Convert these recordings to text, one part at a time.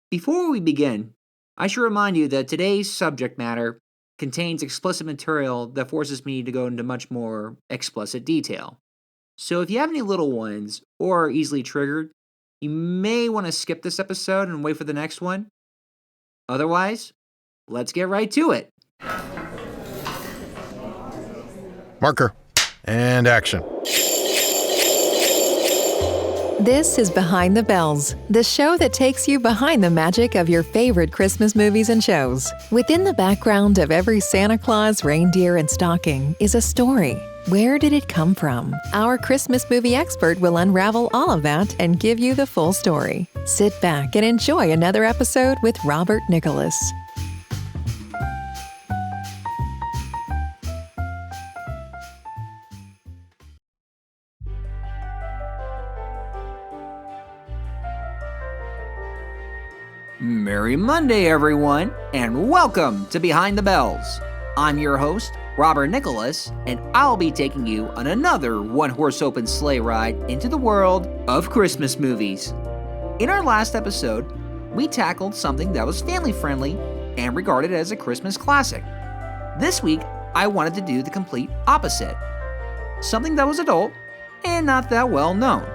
Before we begin, I should remind you that today's subject matter contains explicit material that forces me to go into much more explicit detail. So if you have any little ones or are easily triggered, you may want to skip this episode and wait for the next one. Otherwise, let's get right to it. Marker. And action. This is Behind the Bells, the show that takes you behind the magic of your favorite Christmas movies and shows. Within the background of every Santa Claus, reindeer, and stocking is a story. Where did it come from? Our Christmas movie expert will unravel all of that and give you the full story. Sit back and enjoy another episode with Robert Nicholas. Merry Monday, everyone, and welcome to Behind the Bells. I'm your host, Robert Nicholas, and I'll be taking you on another one-horse open sleigh ride into the world of Christmas movies. In our last episode, we tackled something that was family-friendly and regarded as a Christmas classic. This week, I wanted to do the complete opposite. Something that was adult and not that well known.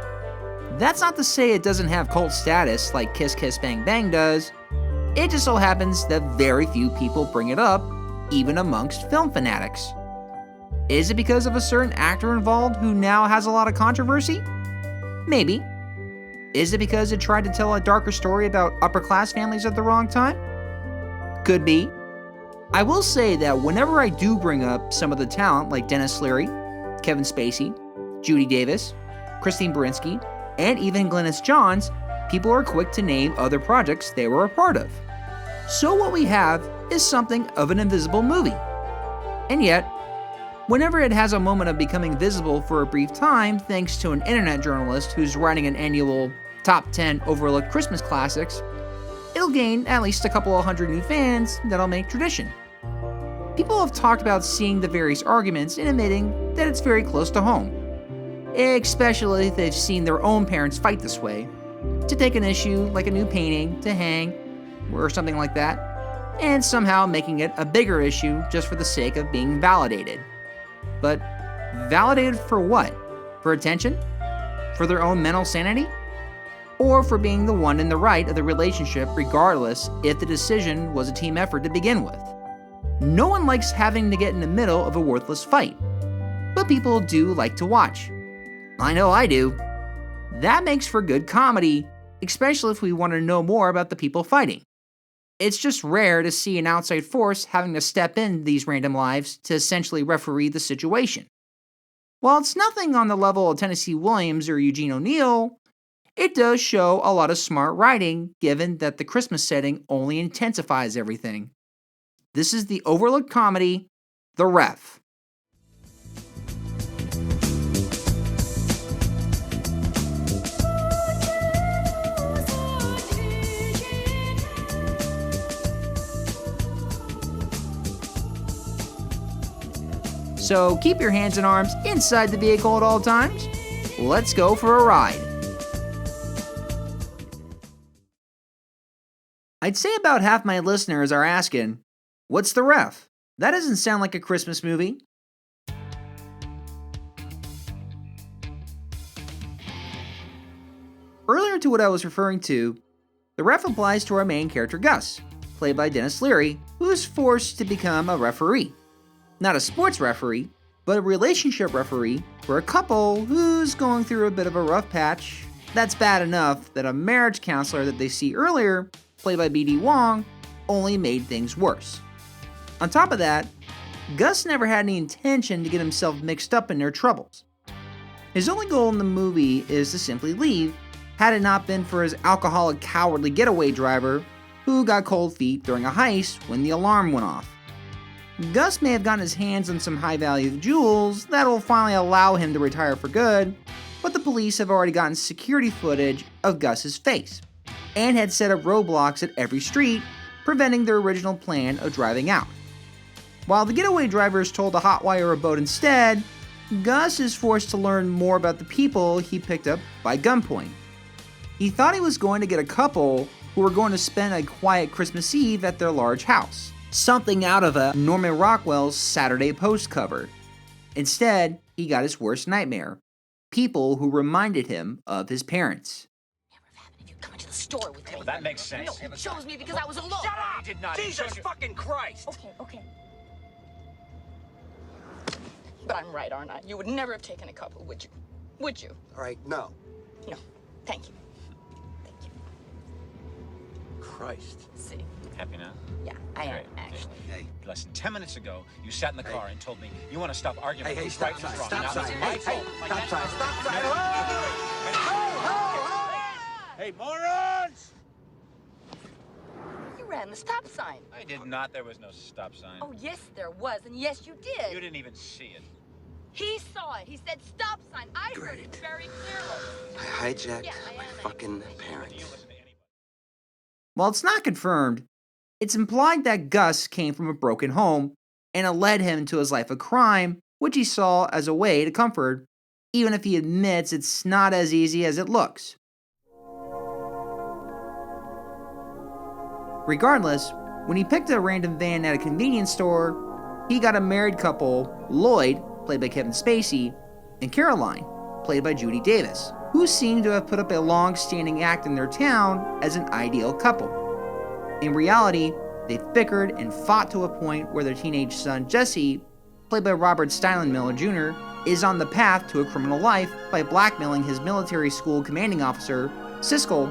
That's not to say it doesn't have cult status like Kiss Kiss Bang Bang does. It just so happens that very few people bring it up, even amongst film fanatics. Is it because of a certain actor involved who now has a lot of controversy? Maybe. Is it because it tried to tell a darker story about upper-class families at the wrong time? Could be. I will say that whenever I do bring up some of the talent like Dennis Leary, Kevin Spacey, Judy Davis, Christine Baranski, and even Glynis Johns, people are quick to name other projects they were a part of. So what we have is something of an invisible movie. And yet, whenever it has a moment of becoming visible for a brief time thanks to an internet journalist who's writing an annual top 10 overlooked Christmas classics, it'll gain at least a couple of hundred new fans that'll make tradition. People have talked about seeing the various arguments and admitting that it's very close to home, especially if they've seen their own parents fight this way, to take an issue like a new painting to hang or something like that, and somehow making it a bigger issue just for the sake of being validated. But validated for what? For attention? For their own mental sanity? Or for being the one in the right of the relationship regardless if the decision was a team effort to begin with? No one likes having to get in the middle of a worthless fight, but people do like to watch. I know I do. That makes for good comedy, especially if we want to know more about the people fighting. It's just rare to see an outside force having to step in these random lives to essentially referee the situation. While it's nothing on the level of Tennessee Williams or Eugene O'Neill, it does show a lot of smart writing given that the Christmas setting only intensifies everything. This is the overlooked comedy, The Ref. So keep your hands and arms inside the vehicle at all times. Let's go for a ride. I'd say about half my listeners are asking, what's The Ref? That doesn't sound like a Christmas movie. Earlier to what I was referring to, The Ref applies to our main character Gus, played by Dennis Leary, who is forced to become a referee. Not a sports referee, but a relationship referee for a couple who's going through a bit of a rough patch. That's bad enough that a marriage counselor that they see earlier, played by B.D. Wong, only made things worse. On top of that, Gus never had any intention to get himself mixed up in their troubles. His only goal in the movie is to simply leave, had it not been for his alcoholic, cowardly getaway driver who got cold feet during a heist when the alarm went off. Gus may have gotten his hands on some high-value jewels that'll finally allow him to retire for good, but the police have already gotten security footage of Gus's face, and had set up roadblocks at every street, preventing their original plan of driving out. While the getaway driver is told to hotwire a boat instead, Gus is forced to learn more about the people he picked up by gunpoint. He thought he was going to get a couple who were going to spend a quiet Christmas Eve at their large house. Something out of a Norman Rockwell's Saturday Post cover. Instead, he got his worst nightmare. People who reminded him of his parents. Never have happened if you come into the store with me. Well, that makes sense. No, he chose me because I was alone. Shut up! He did not. Jesus fucking Christ! Okay. But I'm right, aren't I? You would never have taken a couple, would you? Would you? All right, no. No. Thank you. Thank you. Christ. See? Happy now? Yeah, I am, Great. actually. Hey. Less than 10 minutes ago, you sat in the car and told me you want to stop arguing. Hey, who's stop right and sign. who's wrong. Stop Now, sign. it's my Hey, fault. Like, stop that's sign. not- Stop sign. Hey, morons! You ran the stop sign. I did not. There was no stop sign. Oh, yes, there was, and yes, you did. You didn't even see it. He saw it. He said stop sign. I heard it Great. very clearly. I hijacked Yeah, I my am fucking actually. You parents. listen to anybody. While it's not confirmed, it's implied that Gus came from a broken home and it led him to his life of crime, which he saw as a way to comfort, even if he admits it's not as easy as it looks. Regardless, when he picked a random van at a convenience store, he got a married couple, Lloyd, played by Kevin Spacey, and Caroline, played by Judy Davis, who seemed to have put up a long-standing act in their town as an ideal couple. In reality, they bickered and fought to a point where their teenage son Jesse, played by Robert Steinmiller Jr., is on the path to a criminal life by blackmailing his military school commanding officer, Siskel,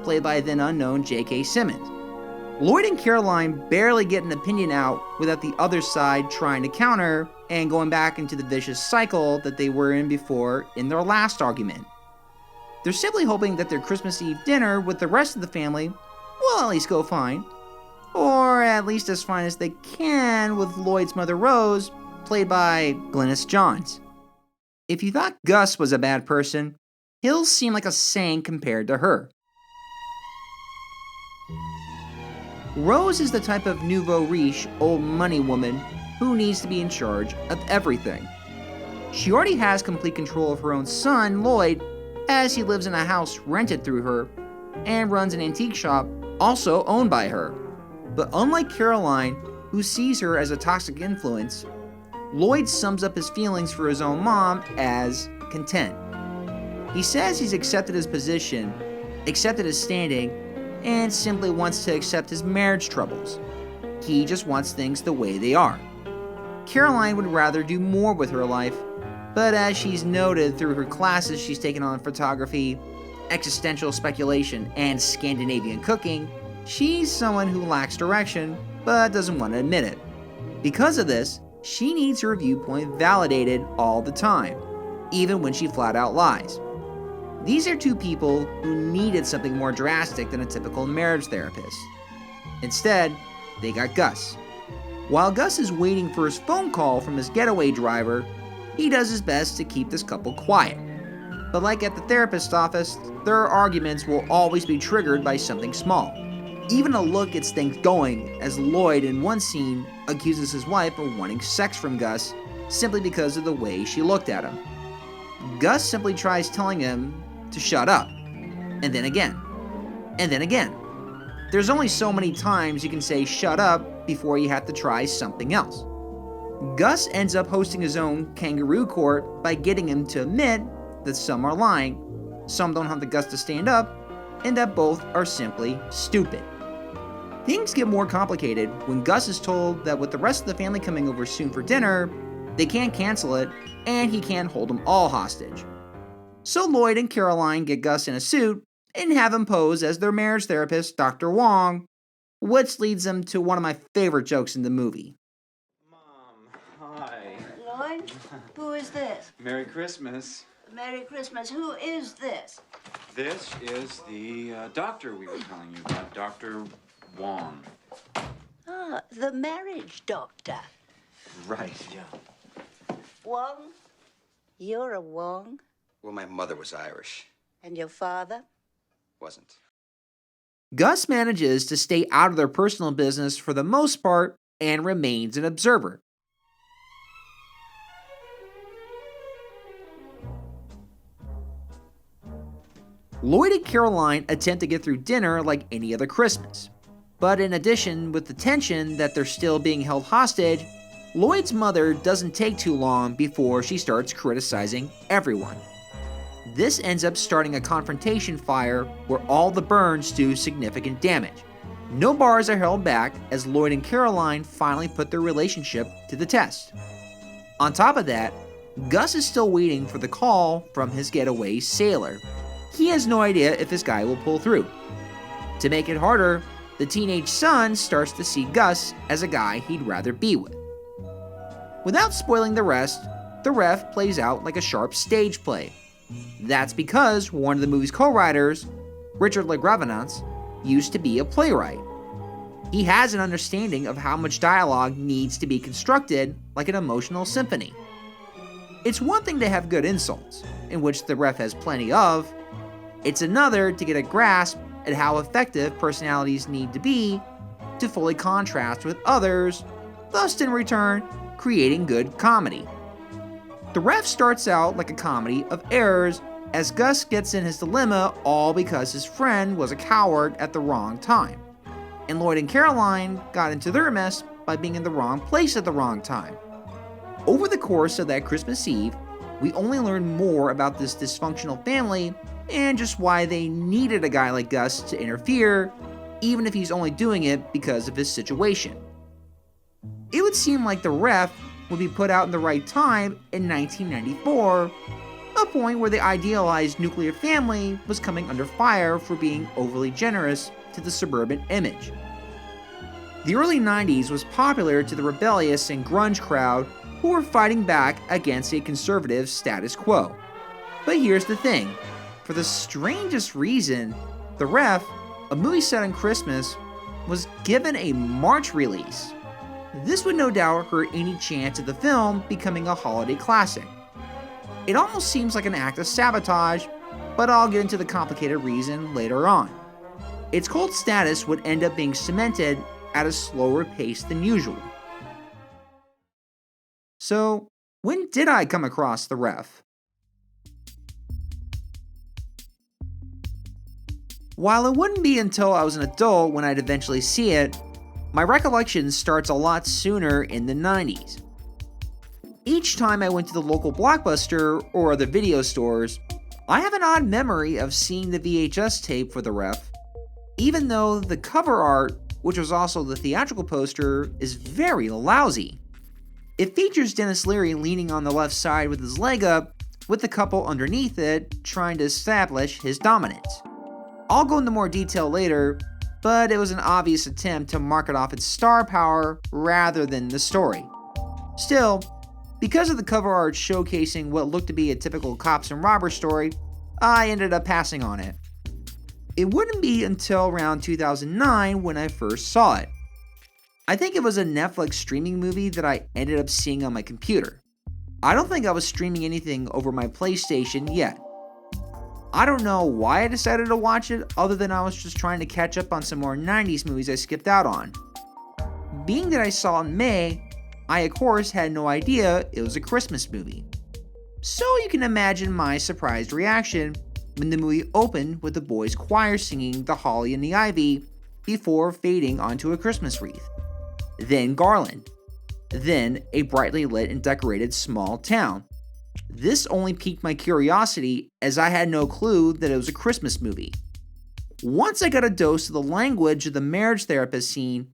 played by then unknown J.K. Simmons. Lloyd and Caroline barely get an opinion out without the other side trying to counter and going back into the vicious cycle that they were in before in their last argument. They're simply hoping that their Christmas Eve dinner with the rest of the family will at least go fine, or at least as fine as they can with Lloyd's mother Rose, played by Glynis Johns. If you thought Gus was a bad person, he'll seem like a saint compared to her. Rose is the type of nouveau riche, old money woman who needs to be in charge of everything. She already has complete control of her own son, Lloyd, as he lives in a house rented through her and runs an antique shop also owned by her. But unlike Caroline, who sees her as a toxic influence, Lloyd sums up his feelings for his own mom as content. He says he's accepted his position, accepted his standing, and simply wants to accept his marriage troubles. He just wants things the way they are. Caroline would rather do more with her life, but as she's noted through her classes she's taken on photography, existential speculation, and Scandinavian cooking, she's someone who lacks direction, but doesn't want to admit it. Because of this, she needs her viewpoint validated all the time, even when she flat out lies. These are two people who needed something more drastic than a typical marriage therapist. Instead, they got Gus. While Gus is waiting for his phone call from his getaway driver, he does his best to keep this couple quiet. But like at the therapist's office, their arguments will always be triggered by something small. Even a look gets things going, as Lloyd in one scene accuses his wife of wanting sex from Gus simply because of the way she looked at him. Gus simply tries telling him to shut up, and then again, and then again. There's only so many times you can say shut up before you have to try something else. Gus ends up hosting his own kangaroo court by getting him to admit that some are lying, some don't have the guts to stand up, and that both are simply stupid. Things get more complicated when Gus is told that with the rest of the family coming over soon for dinner, they can't cancel it, and he can't hold them all hostage. So Lloyd and Caroline get Gus in a suit and have him pose as their marriage therapist, Dr. Wong, which leads them to one of my favorite jokes in the movie. Mom, hi. Lloyd, who is this? Merry Christmas. Merry Christmas. Who is this? This is the doctor we were telling you about, Dr. Wong. Ah, the marriage doctor. Right, yeah. Wong? You're a Wong? Well, my mother was Irish. And your father? Wasn't. Gus manages to stay out of their personal business for the most part and remains an observer. Lloyd and Caroline attempt to get through dinner like any other Christmas. But in addition, with the tension that they're still being held hostage, Lloyd's mother doesn't take too long before she starts criticizing everyone. This ends up starting a confrontation fire where all the burns do significant damage. No bars are held back as Lloyd and Caroline finally put their relationship to the test. On top of that, Gus is still waiting for the call from his getaway sailor. He has no idea if this guy will pull through. To make it harder, the teenage son starts to see Gus as a guy he'd rather be with. Without spoiling the rest, the ref plays out like a sharp stage play. That's because one of the movie's co-writers, Richard Lagravenese, used to be a playwright. He has an understanding of how much dialogue needs to be constructed like an emotional symphony. It's one thing to have good insults, in which the ref has plenty of. It's another to get a grasp at how effective personalities need to be to fully contrast with others, thus in return, creating good comedy. The ref starts out like a comedy of errors as Gus gets in his dilemma all because his friend was a coward at the wrong time. And Lloyd and Caroline got into their mess by being in the wrong place at the wrong time. Over the course of that Christmas Eve, we only learn more about this dysfunctional family and just why they needed a guy like Gus to interfere, even if he's only doing it because of his situation. It would seem like the ref would be put out in the right time in 1994, a point where the idealized nuclear family was coming under fire for being overly generous to the suburban image. The early 90s was popular to the rebellious and grunge crowd who were fighting back against a conservative status quo. But here's the thing, for the strangest reason, The Ref, a movie set on Christmas, was given a March release. This would no doubt hurt any chance of the film becoming a holiday classic. It almost seems like an act of sabotage, but I'll get into the complicated reason later on. Its cult status would end up being cemented at a slower pace than usual. So, when did I come across The Ref? While it wouldn't be until I was an adult when I'd eventually see it, my recollection starts a lot sooner in the 90s. Each time I went to the local Blockbuster or other video stores, I have an odd memory of seeing the VHS tape for The Ref, even though the cover art, which was also the theatrical poster, is very lousy. It features Dennis Leary leaning on the left side with his leg up, with the couple underneath it trying to establish his dominance. I'll go into more detail later, but it was an obvious attempt to market off its star power rather than the story. Still, because of the cover art showcasing what looked to be a typical cops and robbers story, I ended up passing on it. It wouldn't be until around 2009 when I first saw it. I think it was a Netflix streaming movie that I ended up seeing on my computer. I don't think I was streaming anything over my PlayStation yet. I don't know why I decided to watch it other than I was just trying to catch up on some more 90s movies I skipped out on. Being that I saw it in May, I of course had no idea it was a Christmas movie. So you can imagine my surprised reaction when the movie opened with the boys' choir singing The Holly and the Ivy before fading onto a Christmas wreath. Then Garland. Then a brightly lit and decorated small town. This only piqued my curiosity as I had no clue that it was a Christmas movie. Once I got a dose of the language of the marriage therapist scene,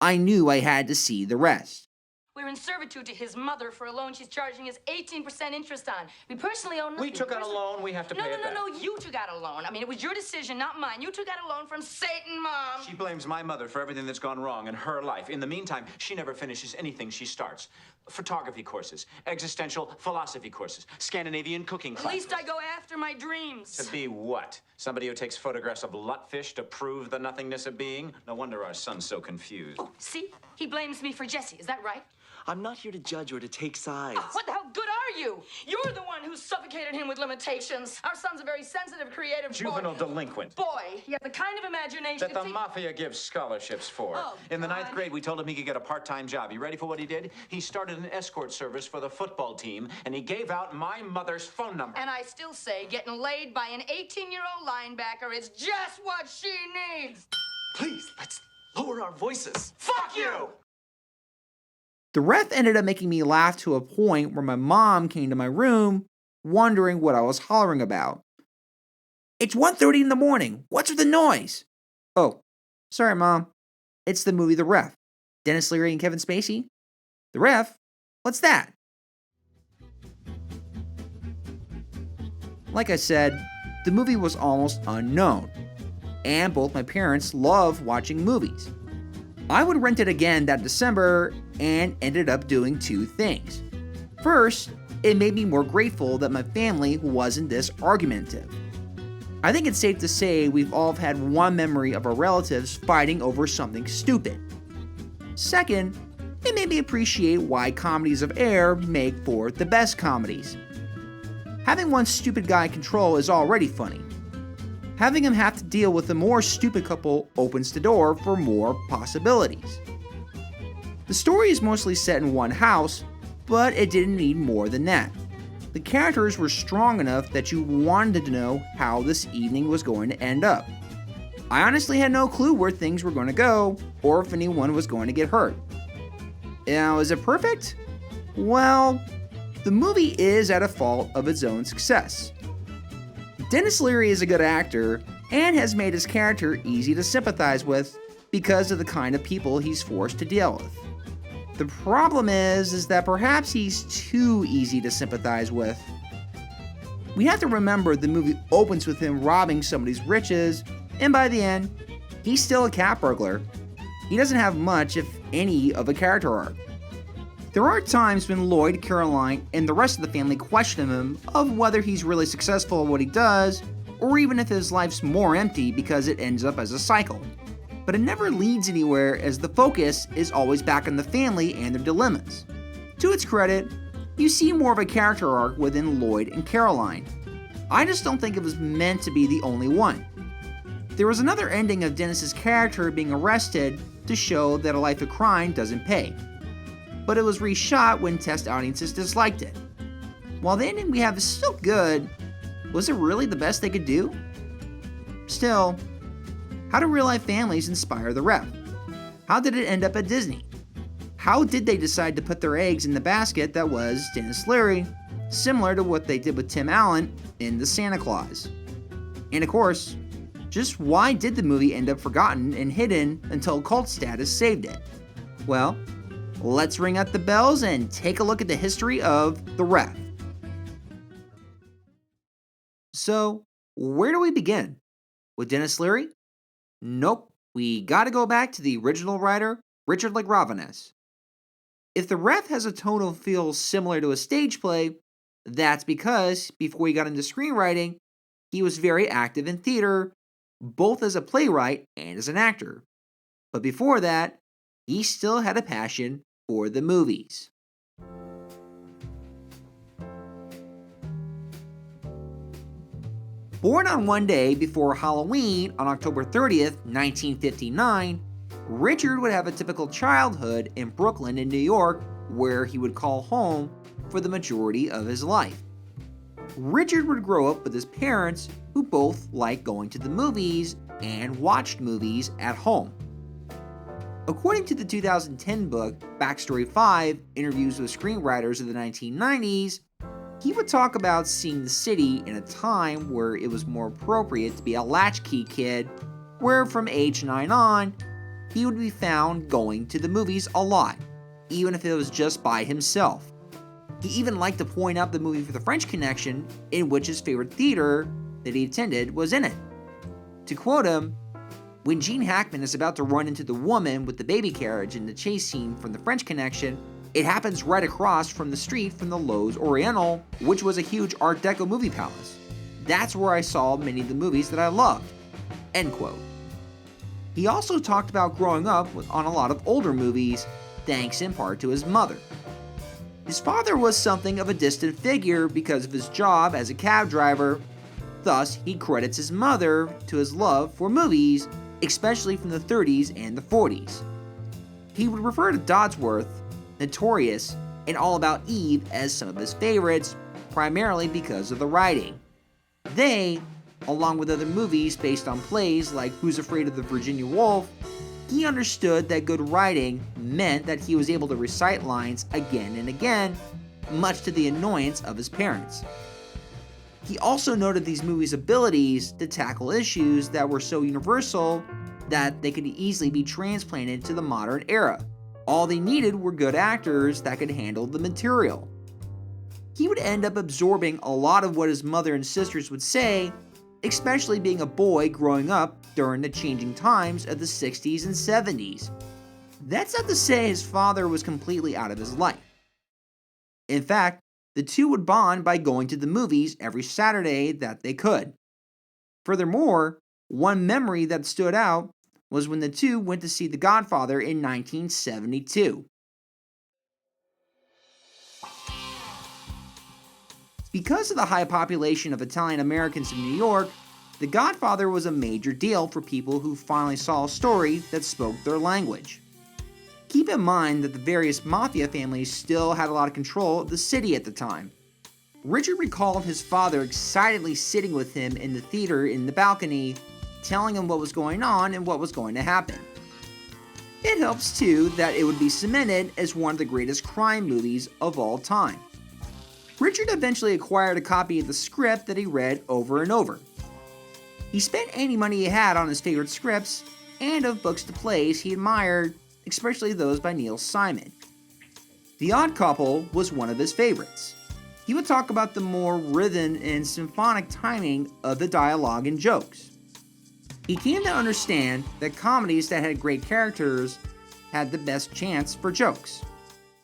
I knew I had to see the rest. We're in servitude to his mother for a loan she's charging us 18% interest on. We personally own nothing. We took out a loan. We have to pay it back. No. You took out a loan. I mean, it was your decision, not mine. You took out a loan from Satan, Mom. She blames my mother for everything that's gone wrong in her life. In the meantime, she never finishes anything she starts. Photography courses, existential philosophy courses, Scandinavian cooking classes. At least I go after my dreams. To be what? Somebody who takes photographs of lutfish to prove the nothingness of being? No wonder our son's so confused. Oh, see? He blames me for Jesse. Is that right? I'm not here to judge or to take sides. Oh, what the hell good are you? You're the one who suffocated him with limitations. Our son's a very sensitive, creative Juvenile delinquent. boy. He has the kind of imagination That the mafia gives scholarships for. Oh, in the ninth God. grade, we told him he could get a part-time job. You ready for what he did? He started an escort service for the football team, and he gave out my mother's phone number. And I still say getting laid by an 18-year-old linebacker is just what she needs. Please, let's lower our voices. Fuck you! The ref ended up making me laugh to a point where my mom came to my room wondering what I was hollering about. It's 1:30 in the morning. What's with the noise? Oh, sorry, Mom. It's the movie The Ref. Dennis Leary and Kevin Spacey. The Ref? What's that? Like I said, the movie was almost unknown, and both my parents love watching movies. I would rent it again that December and ended up doing two things. First, it made me more grateful that my family wasn't this argumentative. I think it's safe to say we've all had one memory of our relatives fighting over something stupid. Second, it made me appreciate why comedies of error make for the best comedies. Having one stupid guy in control is already funny. Having him have to deal with a more stupid couple opens the door for more possibilities. The story is mostly set in one house, but it didn't need more than that. The characters were strong enough that you wanted to know how this evening was going to end up. I honestly had no clue where things were going to go, or if anyone was going to get hurt. Now, is it perfect? Well, the movie is at a fault of its own success. Dennis Leary is a good actor and has made his character easy to sympathize with because of the kind of people he's forced to deal with. The problem is that perhaps he's too easy to sympathize with. We have to remember the movie opens with him robbing somebody's riches, and by the end, he's still a cat burglar. He doesn't have much, if any, of a character arc. There are times when Lloyd, Caroline, and the rest of the family question him of whether he's really successful at what he does, or even if his life's more empty because it ends up as a cycle. But it never leads anywhere as the focus is always back on the family and their dilemmas. To its credit, you see more of a character arc within Lloyd and Caroline. I just don't think it was meant to be the only one. There was another ending of Dennis's character being arrested to show that a life of crime doesn't pay. But it was reshot when test audiences disliked it. While the ending we have is still good, was it really the best they could do? Still, how do real-life families inspire the ref? How did it end up at Disney? How did they decide to put their eggs in the basket that was Dennis Leary, similar to what they did with Tim Allen in The Santa Claus? And of course, just why did the movie end up forgotten and hidden until cult status saved it? Well, let's ring out the bells and take a look at the history of The Ref. So, where do we begin? With Dennis Leary? Nope, we gotta go back to the original writer, Richard Lagravenese. If The Ref has a tonal feel similar to a stage play, that's because, before he got into screenwriting, he was very active in theater, both as a playwright and as an actor. But before that, he still had a passion for the movies. Born on one day before Halloween on October 30th, 1959, Richard would have a typical childhood in Brooklyn in New York, where he would call home for the majority of his life. Richard would grow up with his parents, who both liked going to the movies and watched movies at home. According to the 2010 book, Backstory 5, Interviews with Screenwriters of the 1990s, he would talk about seeing the city in a time where it was more appropriate to be a latchkey kid, where from age 9 on, he would be found going to the movies a lot, even if it was just by himself. He even liked to point out the movie for the French Connection, in which his favorite theater that he attended was in it. To quote him, "When Gene Hackman is about to run into the woman with the baby carriage in the chase scene from the French Connection, it happens right across from the street from the Loews Oriental, which was a huge Art Deco movie palace. That's where I saw many of the movies that I loved." End quote. He also talked about growing up on a lot of older movies, thanks in part to his mother. His father was something of a distant figure because of his job as a cab driver, thus he credits his mother to his love for movies, especially from the 30s and the 40s. He would refer to Dodsworth, Notorious, and All About Eve as some of his favorites, primarily because of the writing. They, along with other movies based on plays like Who's Afraid of the Virginia Woolf, he understood that good writing meant that he was able to recite lines again and again, much to the annoyance of his parents. He also noted these movies' abilities to tackle issues that were so universal that they could easily be transplanted to the modern era. All they needed were good actors that could handle the material. He would end up absorbing a lot of what his mother and sisters would say, especially being a boy growing up during the changing times of the 60s and 70s. That's not to say his father was completely out of his life. In fact, the two would bond by going to the movies every Saturday that they could. Furthermore, one memory that stood out was when the two went to see The Godfather in 1972. Because of the high population of Italian Americans in New York, The Godfather was a major deal for people who finally saw a story that spoke their language. Keep in mind that the various mafia families still had a lot of control of the city at the time. Richard recalled his father excitedly sitting with him in the theater in the balcony, telling him what was going on and what was going to happen. It helps too that it would be cemented as one of the greatest crime movies of all time. Richard eventually acquired a copy of the script that he read over and over. He spent any money he had on his favorite scripts and of books to plays he admired, especially those by Neil Simon. The Odd Couple was one of his favorites. He would talk about the more rhythm and symphonic timing of the dialogue and jokes. He came to understand that comedies that had great characters had the best chance for jokes.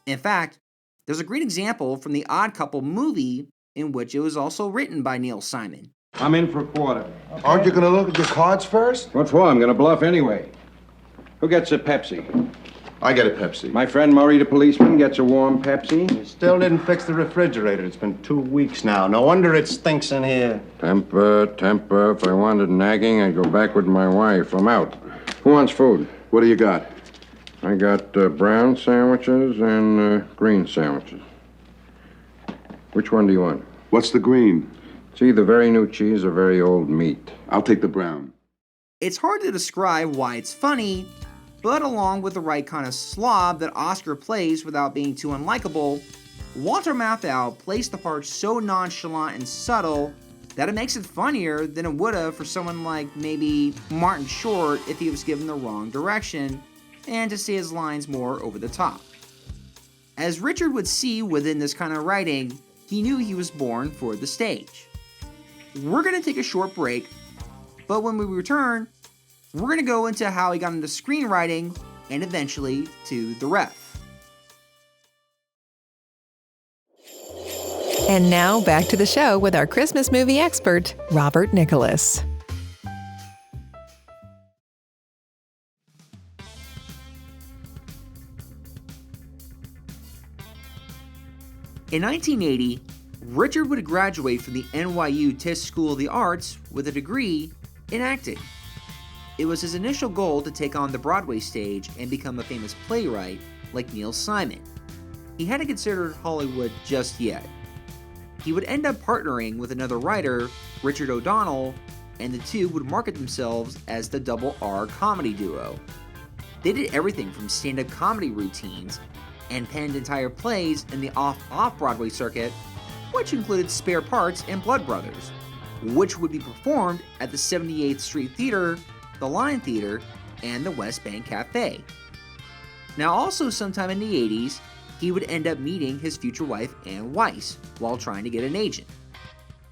In fact, there's a great example from the Odd Couple movie in which it was also written by Neil Simon. I'm in for a quarter. Aren't you going to look at your cards first? What for? I'm going to bluff anyway. Who gets a Pepsi? I get a Pepsi. My friend Murray, the policeman, gets a warm Pepsi. You still didn't fix the refrigerator. It's been 2 weeks now. No wonder it stinks in here. Temper. If I wanted nagging, I'd go back with my wife. I'm out. Who wants food? What do you got? I got brown sandwiches and green sandwiches. Which one do you want? What's the green? It's either very new cheese or very old meat. I'll take the brown. It's hard to describe why it's funny, but along with the right kind of slob that Oscar plays without being too unlikable, Walter Matthau plays the part so nonchalant and subtle that it makes it funnier than it would have for someone like maybe Martin Short if he was given the wrong direction and to see his lines more over the top. As Richard would see within this kind of writing, he knew he was born for the stage. We're going to take a short break, but when we return, we're going to go into how he got into screenwriting and eventually to the ref. And now back to the show with our Christmas movie expert, Robert Nicholas. In 1980, Richard would graduate from the NYU Tisch School of the Arts with a degree in acting. It was his initial goal to take on the Broadway stage and become a famous playwright like Neil Simon. He hadn't considered Hollywood just yet. He would end up partnering with another writer, Richard O'Donnell, and the two would market themselves as the Double R comedy duo. They did everything from stand-up comedy routines and penned entire plays in the off-Broadway circuit, which included Spare Parts and Blood Brothers, which would be performed at the 78th Street Theater, the Line Theater, and the West Bank Cafe. Now also sometime in the 80s, he would end up meeting his future wife Ann Weiss while trying to get an agent.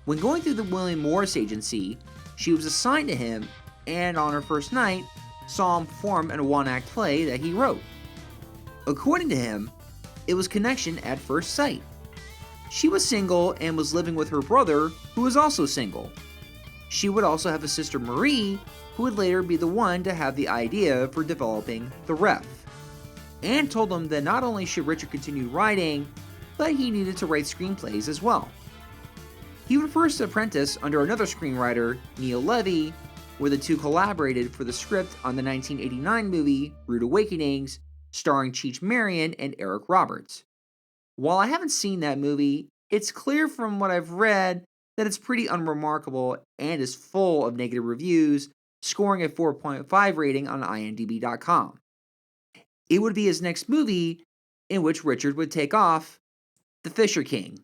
When going through the William Morris agency, she was assigned to him and on her first night, saw him perform in a one-act play that he wrote. According to him, it was connection at first sight. She was single and was living with her brother, who was also single. She would also have a sister Marie, who would later be the one to have the idea for developing the ref. and told him that not only should Richard continue writing, but he needed to write screenplays as well. He would first apprentice under another screenwriter, Neil Levy, where the two collaborated for the script on the 1989 movie Rude Awakenings, starring Cheech Marion and Eric Roberts. While I haven't seen that movie, it's clear from what I've read that it's pretty unremarkable and is full of negative reviews, scoring a 4.5 rating on IMDb.com. It would be his next movie in which Richard would take off The Fisher King.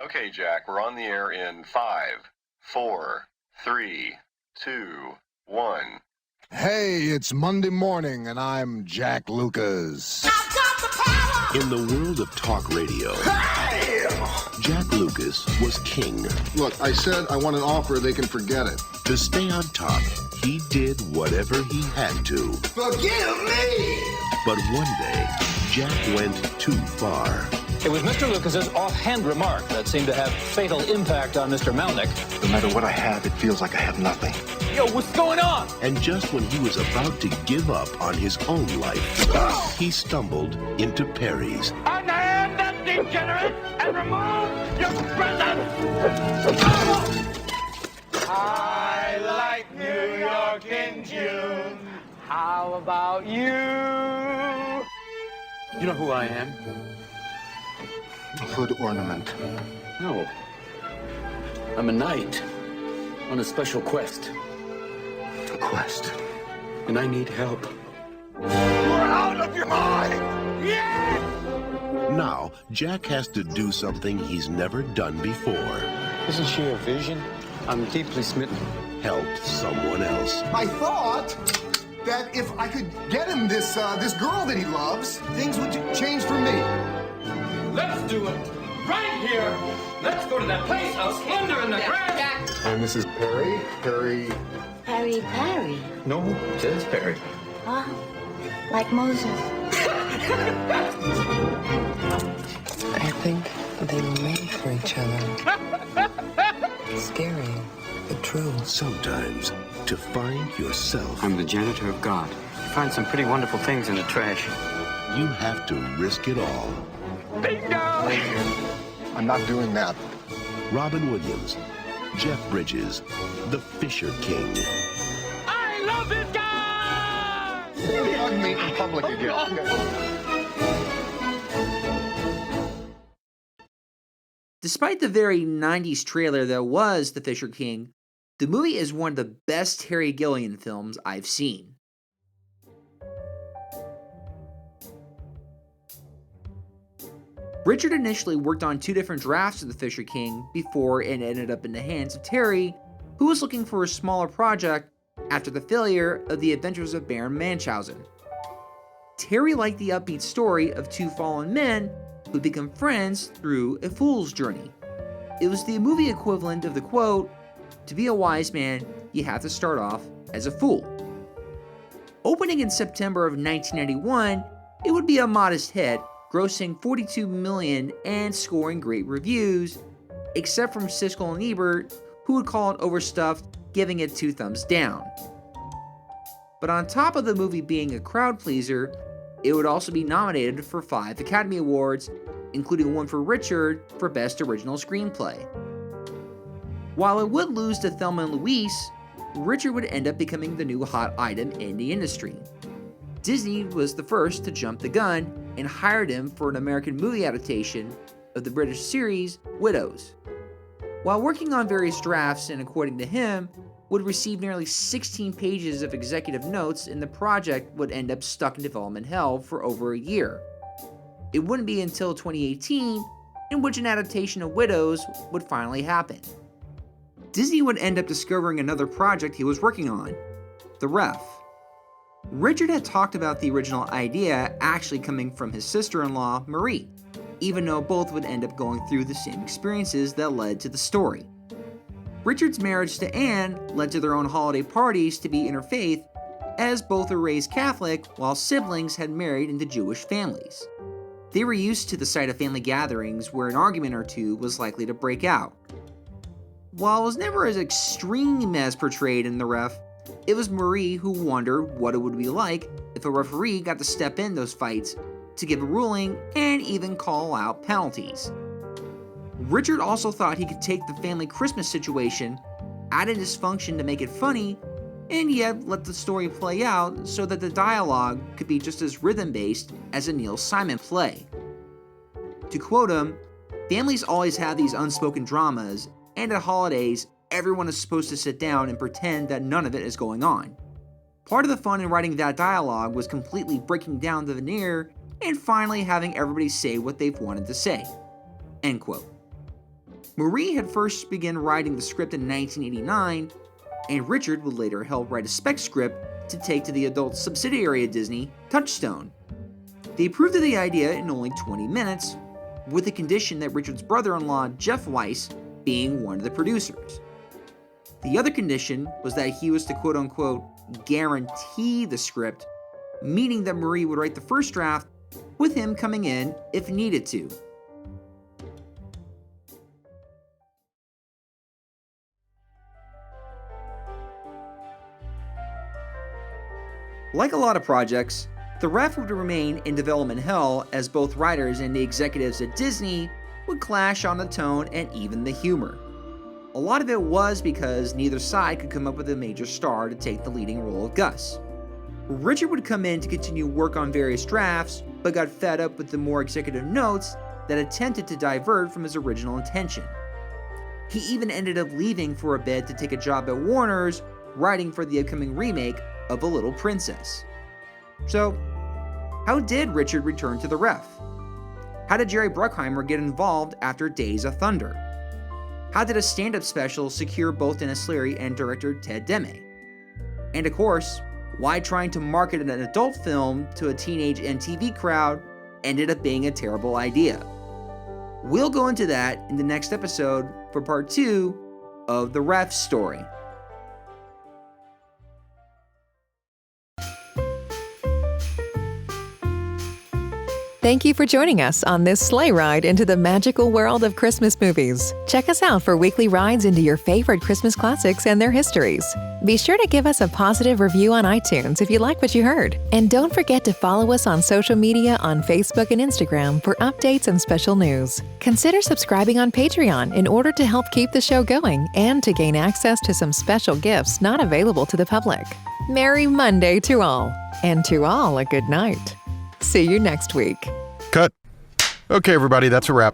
Okay, Jack, we're on the air in 5, 4, 3, 2, 1. Hey, it's Monday morning, and I'm Jack Lucas. In the world of talk radio, Jack Lucas was king. Look, I said I want an offer, they can forget it. To stay on top, he did whatever he had to. Forgive me! But one day, Jack went too far. It was Mr. Lucas's offhand remark that seemed to have fatal impact on Mr. Malnick. No matter what I have, it feels like I have nothing. Yo, what's going on? And just when he was about to give up on his own life, he stumbled into Perry's. Unhand that degenerate and remove your presence! I like New York in June. How about you? You know who I am? A hood ornament. No. I'm a knight on a special quest. A quest. And I need help. You're out of your mind! Yes! Now, Jack has to do something he's never done before. Isn't she a vision? I'm deeply smitten. Help someone else. I thought that if I could get him this girl that he loves, things would change for me. Let's do it right here. Let's go to that place out slender in the grass. And this is Perry. Harry Perry. No, it is Perry. Oh, like Moses. I think they were made for each other. Scary, but true. Sometimes, to find yourself, I'm the janitor of God. You find some pretty wonderful things in the trash. you have to risk it all. Bingo! I'm not doing that. Robin Williams, Jeff Bridges, The Fisher King. I love this guy! Maybe hug me in public again. Despite the very 90s trailer that was The Fisher King, the movie is one of the best Terry Gilliam films I've seen. Richard initially worked on 2 different drafts of The Fisher King before it ended up in the hands of Terry, who was looking for a smaller project after the failure of The Adventures of Baron Munchausen. Terry liked the upbeat story of 2 fallen men who become friends through a fool's journey. It was the movie equivalent of the quote, "To be a wise man, you have to start off as a fool." Opening in September of 1991, it would be a modest hit, grossing $42 million and scoring great reviews, except from Siskel and Ebert, who would call it overstuffed, giving it 2 thumbs down. But on top of the movie being a crowd pleaser, it would also be nominated for 5 Academy Awards, including one for Richard for Best Original Screenplay. While it would lose to Thelma and Louise, Richard would end up becoming the new hot item in the industry. Disney was the first to jump the gun and hired him for an American movie adaptation of the British series Widows. While working on various drafts and, according to him, would receive nearly 16 pages of executive notes, and the project would end up stuck in development hell for over a year. It wouldn't be until 2018 in which an adaptation of Widows would finally happen. Disney would end up discovering another project he was working on, The Ref. Richard had talked about the original idea actually coming from his sister-in-law, Marie, even though both would end up going through the same experiences that led to the story. Richard's marriage to Anne led to their own holiday parties to be interfaith, as both were raised Catholic while siblings had married into Jewish families. They were used to the sight of family gatherings where an argument or two was likely to break out. While it was never as extreme as portrayed in The Ref, it was Marie who wondered what it would be like if a referee got to step in those fights to give a ruling and even call out penalties. Richard also thought he could take the family Christmas situation, add a dysfunction to make it funny, and yet let the story play out so that the dialogue could be just as rhythm-based as a Neil Simon play. To quote him, "Families always have these unspoken dramas, and at holidays, everyone is supposed to sit down and pretend that none of it is going on. Part of the fun in writing that dialogue was completely breaking down the veneer and finally having everybody say what they've wanted to say." End quote. Marie had first begun writing the script in 1989, and Richard would later help write a spec script to take to the adult subsidiary of Disney, Touchstone. They approved of the idea in only 20 minutes, with the condition that Richard's brother-in-law, Jeff Weiss, being one of the producers. The other condition was that he was to quote-unquote guarantee the script, meaning that Marie would write the first draft with him coming in if needed to. Like a lot of projects, the ref would remain in development hell as both writers and the executives at Disney would clash on the tone and even the humor. A lot of it was because neither side could come up with a major star to take the leading role of Gus. Richard would come in to continue work on various drafts, but got fed up with the more executive notes that attempted to divert from his original intention. He even ended up leaving for a bit to take a job at Warner's, writing for the upcoming remake of The Little Princess. So, how did Richard return to the ref? How did Jerry Bruckheimer get involved after Days of Thunder? How did a stand-up special secure both Dennis Leary and director Ted Demme? And of course, why trying to market an adult film to a teenage MTV crowd ended up being a terrible idea? We'll go into that in the next episode for part 2 of The Ref's Story. Thank you for joining us on this sleigh ride into the magical world of Christmas movies. Check us out for weekly rides into your favorite Christmas classics and their histories. Be sure to give us a positive review on iTunes if you like what you heard. And don't forget to follow us on social media on Facebook and Instagram for updates and special news. Consider subscribing on Patreon in order to help keep the show going and to gain access to some special gifts not available to the public. Merry Monday to all, and to all a good night. See you next week. Cut. Okay, everybody, that's a wrap.